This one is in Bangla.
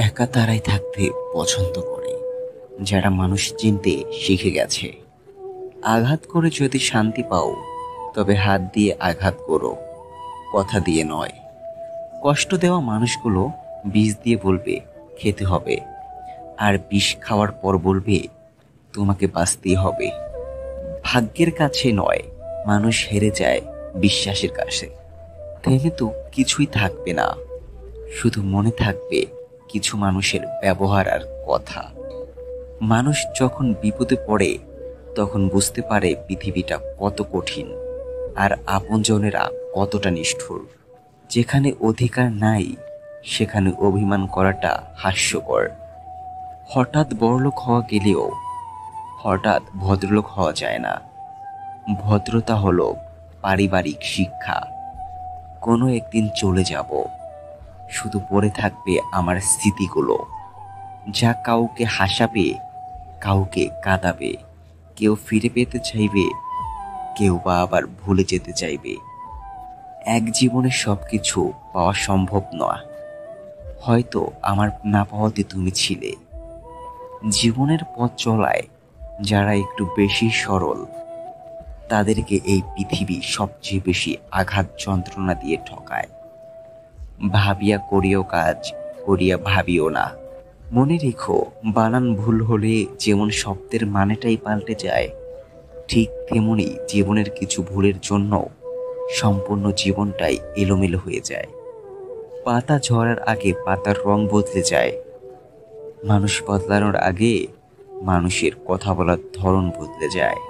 একা তারাই থাকতে পছন্দ করে যারা মানুষ চিনতে শিখে গেছে। আঘাত করে যদি শান্তি পাও, তবে হাত দিয়ে আঘাত করো, কথা দিয়ে নয়। কষ্ট দেওয়া মানুষগুলো বিষ দিয়ে বলবে খেতে হবে, আর বিষ খাওয়ার পর বলবে তোমাকে বাঁচতেই হবে। ভাগ্যের কাছে নয়, মানুষ হেরে যায় বিশ্বাসের কাছে। থেমে তো কিছুই থাকবে না, শুধু মনে থাকবে কিছু মানুষের ব্যবহার আর কথা। মানুষ যখন বিপদে পড়ে তখন বুঝতে পারে পৃথিবীটা কত কঠিন, আর আপনজনেরা কতটা নিষ্ঠুর। যেখানে অধিকার নাই সেখানে অভিমান করাটা হাস্যকর। হঠাৎ বড়লোক হওয়া গেলেও হঠাৎ ভদ্রলোক হওয়া যায় না। ভদ্রতা হলো পারিবারিক শিক্ষা। কোনো একদিন চলে যাব, শুধু পড়ে থাকবে আমার স্মৃতিগুলো, যা কাউকে হাসাবে, কাউকে কাঁদাবে। কেউ ফিরে পেতে চাইবে, কেউ বা আবার ভুলে যেতে চাইবে। এক জীবনে সবকিছু পাওয়া সম্ভব নয়, হয়তো আমার না পাওয়াতে তুমি ছিলে। জীবনের পথ চলায় যারা একটু বেশি সরল, তাদেরকে এই পৃথিবী সবচেয়ে বেশি আঘাত যন্ত্রণা দিয়ে ঠকায়। ভাবিয়া করিও কাজ, করিয়া ভাবিও না। মনে রেখো, বানান ভুল হলে যেমন শব্দের মানেটাই পাল্টে যায়, ঠিক তেমনি জীবনের কিছু ভুলের জন্য সম্পূর্ণ জীবনটাই এলোমেলো হয়ে যায়। পাতা ঝরার আগে পাতার রং বদলে যায়, মানুষ বদলানোর আগে মানুষের কথা বলার ধরন বদলে যায়।